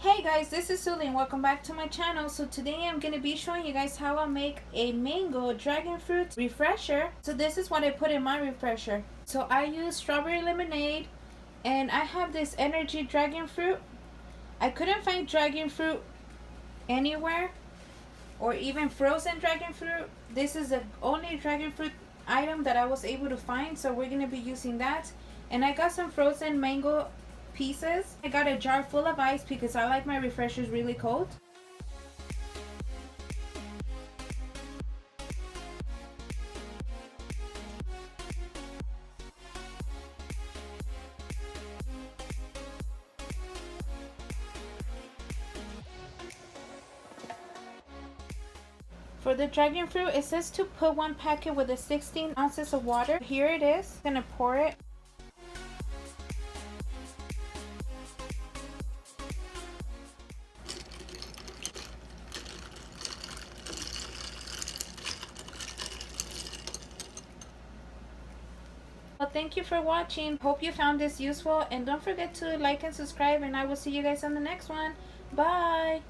Hey guys, this is Sully and welcome back to my channel. So today I'm going to be showing you guys how I make a mango dragon fruit refresher. So this is what I put in my refresher. So I use strawberry lemonade and I have this energy dragon fruit. I couldn't find dragon fruit anywhere or even frozen dragon fruit. This is the only dragon fruit item that I was able to find, so we're going to be using that. And I got some frozen mango pieces. I got a jar full of ice because I like my refreshers really cold. For the dragon fruit, it says to put one packet with the 16 ounces of water. Here it is. I'm gonna pour it. Well, thank you for watching. Hope you found this useful, and don't forget to like and subscribe, and I will see you guys on the next one. Bye.